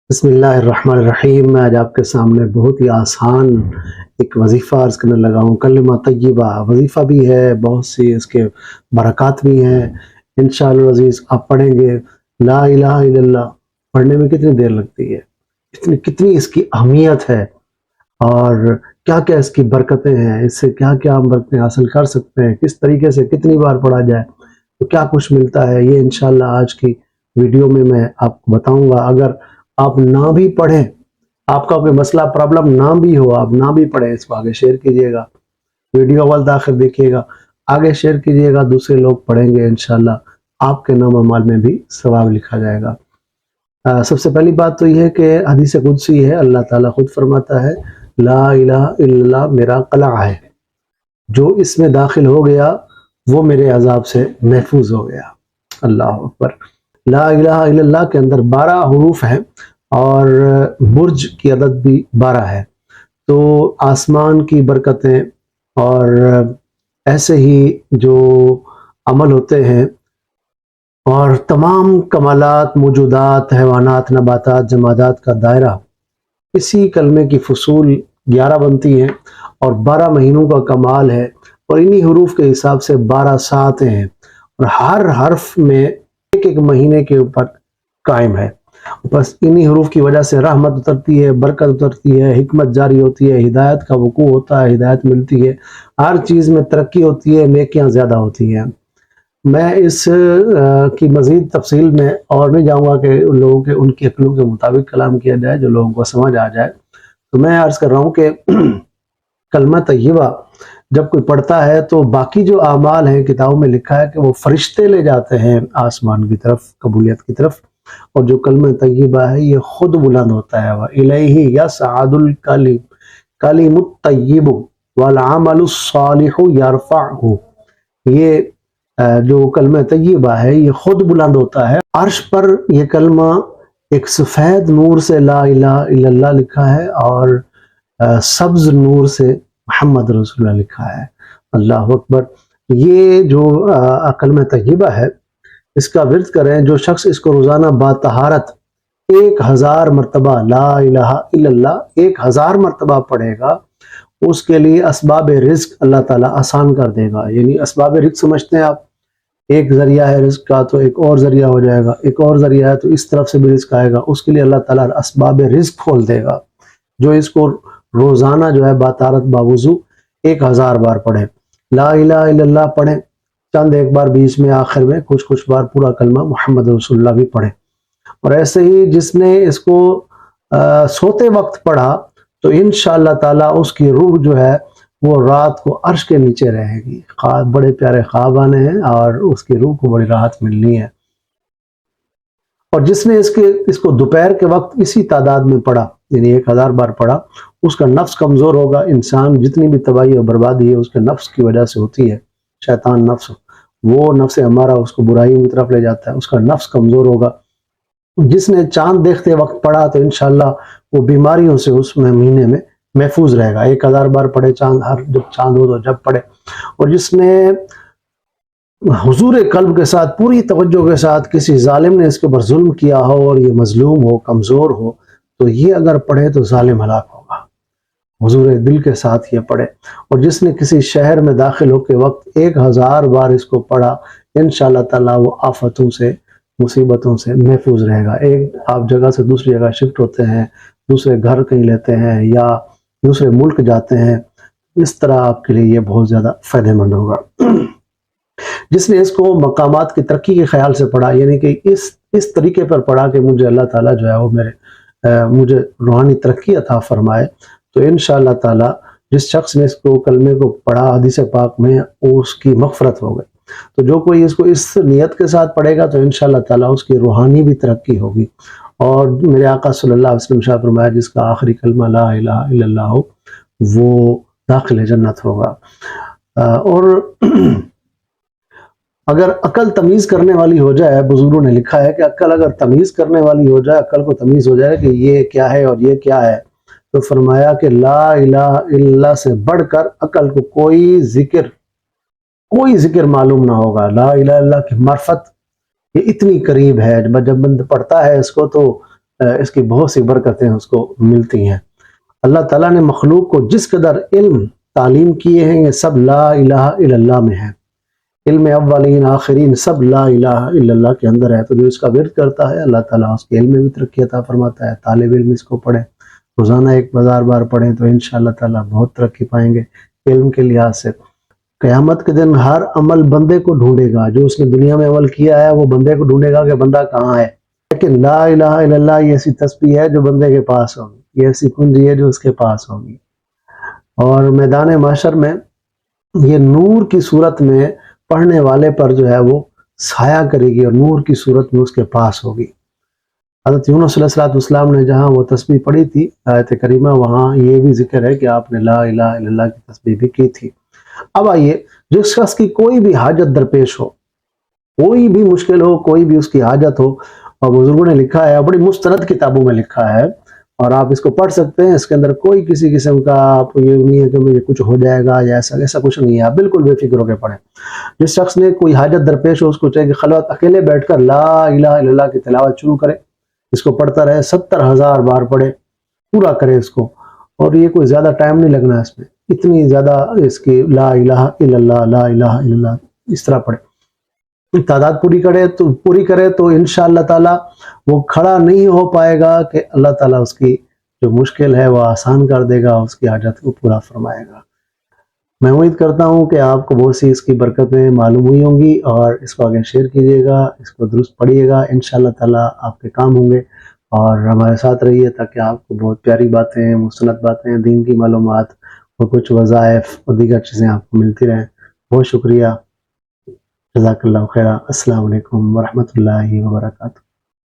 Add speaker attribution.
Speaker 1: بسم اللہ الرحمن الرحیم۔ میں آج آپ کے سامنے بہت ہی آسان ایک وظیفہ عرض کرنے لگا ہوں۔ کلمہ طیبہ وظیفہ بھی ہے، بہت سی اس کے برکات بھی ہیں۔ انشاءاللہ العزیز آپ پڑھیں گے لا الہ الا اللہ، پڑھنے میں کتنی دیر لگتی ہے، کتنی اس کی اہمیت ہے، اور کیا کیا اس کی برکتیں ہیں، اس سے کیا کیا ہم برکتیں حاصل کر سکتے ہیں، کس طریقے سے کتنی بار پڑھا جائے تو کیا کچھ ملتا ہے، یہ انشاءاللہ آج کی ویڈیو میں آپ کو بتاؤں گا۔ اگر آپ نہ بھی پڑھیں، آپ کا کوئی مسئلہ پرابلم نہ بھی ہو، آپ نہ بھی پڑھیں، اس کو آگے شیئر کیجئے گا، ویڈیو اول تاخر دیکھیے گا، آگے شیئر کیجئے گا، دوسرے لوگ پڑھیں گے، انشاءاللہ آپ کے نام اعمال میں بھی ثواب لکھا جائے گا۔ سب سے پہلی بات تو یہ ہے کہ حدیث قدسی ہے، اللہ تعالیٰ خود فرماتا ہے لا الہ الا اللہ میرا قلعہ ہے، جو اس میں داخل ہو گیا وہ میرے عذاب سے محفوظ ہو گیا۔ اللہ اکبر۔ لا الہ الا اللہ کے اندر 12 حروف ہیں اور برج کی عدد بھی 12 ہے، تو آسمان کی برکتیں اور ایسے ہی جو عمل ہوتے ہیں اور تمام کمالات، موجودات، حیوانات، نباتات، جمادات کا دائرہ اسی کلمے کی فصول 11 بنتی ہیں، اور 12 مہینوں کا کمال ہے، اور انہی حروف کے حساب سے 12 ساعتیں ہیں، اور ہر حرف میں ایک ایک مہینے کے اوپر قائم ہے۔ بس انہی حروف کی وجہ سے رحمت اترتی ہے، برکت اترتی ہے، حکمت جاری ہوتی ہے، ہدایت کا وقوع ہوتا ہے، ہدایت ملتی ہے، ہر چیز میں ترقی ہوتی ہے، نیکیاں زیادہ ہوتی ہیں۔ میں اس کی مزید تفصیل میں اور نہیں جاؤں گا کہ ان لوگوں کے ان کی عقلوں کے مطابق کلام کیا جائے جو لوگوں کو سمجھ آ جائے، تو میں عرض کر رہا ہوں کہ کلمہ طیبہ جب کوئی پڑھتا ہے تو باقی جو اعمال ہیں کتابوں میں لکھا ہے کہ وہ فرشتے لے جاتے ہیں آسمان کی طرف، قبولیت کی طرف، اور جو کلمہ طیبہ ہے یہ خود بلند ہوتا ہے۔ وَإِلَيْهِ يَصْعَدُ الْكَلِمُ الطَّيِّبُ وَالْعَمَلُ الصَّالِحُ يَرْفَعُهُ، یہ جو کلمہ طیبہ ہے یہ خود بلند ہوتا ہے۔ عرش پر یہ کلمہ ایک سفید نور سے لا الہ الا اللہ لکھا ہے، اور سبز نور سے محمد رسول اللہ لکھا ہے۔ اللہ اکبر۔ یہ جو کلمہ طیبہ ہے اس کا ورد کریں، جو شخص اس کو روزانہ باطہارت 1000 مرتبہ لا الہ الا اللہ 1000 مرتبہ پڑھے گا، اس کے لیے اسباب رزق اللہ تعالیٰ آسان کر دے گا۔ یعنی اسباب رزق سمجھتے ہیں آپ، ایک ذریعہ ہے رزق کا تو ایک اور ذریعہ ہو جائے گا، ایک اور ذریعہ ہے تو اس طرف سے بھی رزق آئے گا، اس کے لیے اللہ تعالیٰ اسباب رزق کھول دے گا۔ جو اس کو روزانہ جو ہے باطہارت باوضو 1000 بار پڑھیں، لا الہ الا اللہ پڑھیں، چند ایک بار بیچ میں آخر میں کچھ بار پورا کلمہ محمد رسول اللہ بھی پڑھیں۔ اور ایسے ہی جس نے اس کو سوتے وقت پڑھا تو انشاءاللہ تعالیٰ اس کی روح جو ہے وہ رات کو عرش کے نیچے رہے گی، بڑے پیارے خواب آنے ہیں اور اس کی روح کو بڑی راحت ملنی ہے۔ اور جس نے اس کو دوپہر کے وقت اسی تعداد میں پڑھا، یعنی 1000 بار پڑھا، اس کا نفس کمزور ہوگا۔ انسان جتنی بھی تباہی اور بربادی ہے اس کے نفس کی وجہ سے ہوتی ہے، شیطان نفس، وہ نفس ہمارا اس کو برائیوں کی طرف لے جاتا ہے، اس کا نفس کمزور ہوگا۔ جس نے چاند دیکھتے وقت پڑھا تو انشاءاللہ وہ بیماریوں سے اس مہینے میں محفوظ رہے گا۔ 1000 بار پڑھے چاند، ہر جب چاند ہو تو جب پڑھے۔ اور جس نے حضور قلب کے ساتھ، پوری توجہ کے ساتھ، کسی ظالم نے اس کے اوپر ظلم کیا ہو اور یہ مظلوم ہو، کمزور ہو، تو یہ اگر پڑھے تو ظالم ہلاک ہوگا۔ حضور دل کے ساتھ یہ پڑھے۔ اور جس نے کسی شہر میں داخل ہو کے وقت 1000 بار اس کو پڑھا، انشاءاللہ تعالیٰ وہ آفتوں سے، مصیبتوں سے محفوظ رہے گا۔ ایک آپ جگہ سے دوسری جگہ شفٹ ہوتے ہیں، دوسرے گھر کہیں لیتے ہیں یا دوسرے ملک جاتے ہیں، اس طرح آپ کے لیے یہ بہت زیادہ فائدہ مند ہوگا۔ جس نے اس کو مقامات کی ترقی کے خیال سے پڑھا، یعنی کہ اس طریقے پر پڑھا کہ مجھے اللہ تعالیٰ جو ہے وہ مجھے روحانی ترقی عطا فرمائے، تو انشاءاللہ تعالیٰ جس شخص نے اس کو کلمے کو پڑھا حدیث پاک میں اس کی مغفرت ہو گئی۔ تو جو کوئی اس کو اس نیت کے ساتھ پڑھے گا تو انشاءاللہ تعالیٰ اس کی روحانی بھی ترقی ہوگی۔ اور میرے آقا صلی اللہ علیہ وسلم شاہ فرمایا جس کا آخری کلمہ لا الہ الا اللہ ہو وہ داخل جنت ہوگا۔ اور اگر عقل تمیز کرنے والی ہو جائے، بزرگوں نے لکھا ہے کہ عقل اگر تمیز کرنے والی ہو جائے، عقل کو تمیز ہو جائے کہ یہ کیا ہے اور یہ کیا ہے، تو فرمایا کہ لا الہ الا اللہ سے بڑھ کر عقل کو کوئی ذکر معلوم نہ ہوگا۔ لا الہ الا اللہ کی معرفت یہ اتنی قریب ہے، جب بند پڑھتا ہے اس کو تو اس کی بہت سی برکتیں اس کو ملتی ہیں۔ اللہ تعالیٰ نے مخلوق کو جس قدر علم تعلیم کیے ہیں یہ سب لا الہ الا اللہ میں ہے، علم اولین آخرین سب لا الہ الا اللہ کے اندر ہے۔ تو جو اس کا ورد کرتا ہے اللہ تعالیٰ اس کے علم میں بھی ترقی عطا فرماتا ہے۔ طالب علم اس کو پڑھے، روزانہ 1000 بار پڑھیں تو انشاءاللہ تعالیٰ بہت ترقی پائیں گے علم کے لحاظ سے۔ قیامت کے دن ہر عمل بندے کو ڈھونڈے گا، جو اس نے دنیا میں عمل کیا ہے وہ بندے کو ڈھونڈے گا کہ بندہ کہاں ہے، لیکن لا الہ الا اللہ یہ ایسی تسبیح ہے جو بندے کے پاس ہوگی، یہ ایسی کنجی ہے جو اس کے پاس ہوگی، اور میدان محشر میں یہ نور کی صورت میں پڑھنے والے پر جو ہے وہ سایہ کرے گی، اور نور کی صورت میں اس کے پاس ہوگی۔ حضرت یونس علیہ السلام نے جہاں وہ تسبیح پڑھی تھی آیت کریمہ، وہاں یہ بھی ذکر ہے کہ آپ نے لا الہ الا اللہ کی تسبیح بھی کی تھی۔ اب آئیے، جس شخص کی کوئی بھی حاجت درپیش ہو، کوئی بھی مشکل ہو، کوئی بھی اس کی حاجت ہو، اور بزرگوں نے لکھا ہے، بڑی مستند کتابوں میں لکھا ہے، اور آپ اس کو پڑھ سکتے ہیں، اس کے اندر کوئی کسی قسم کا آپ یہ نہیں ہے کہ مجھے کچھ ہو جائے گا یا ایسا کچھ نہیں ہے، آپ بالکل بے فکر ہو کے پڑھیں۔ جس شخص نے کوئی حاجت درپیش ہو، اس کو چاہے کہ خلوت اکیلے بیٹھ کر لا الہ الا اللہ کی تلاوت شروع کرے، اس کو پڑھتا رہے، 70,000 بار پڑھے، پورا کرے اس کو، اور یہ کوئی زیادہ ٹائم نہیں لگنا اس میں، اتنی زیادہ اس کی لا الہ الا اللہ لا الہ الا اللہ اس طرح پڑھے، تعداد پوری کرے تو انشاءاللہ تعالیٰ وہ کھڑا نہیں ہو پائے گا کہ اللہ تعالیٰ اس کی جو مشکل ہے وہ آسان کر دے گا، اس کی حاجت کو پورا فرمائے گا۔ میں امید کرتا ہوں کہ آپ کو بہت سی اس کی برکتیں معلوم ہوئی ہوں گی، اور اس کو آگے شیئر کیجیے گا، اس کو درست پڑھیے گا، انشاءاللہ تعالیٰ آپ کے کام ہوں گے، اور ہمارے ساتھ رہیے تاکہ آپ کو بہت پیاری باتیں، مستند باتیں، دین کی معلومات اور کچھ وظائف اور دیگر چیزیں آپ کو ملتی رہیں۔ بہت شکریہ، جزاک اللہ خیرہ، السلام علیکم ورحمۃ اللہ وبرکاتہ۔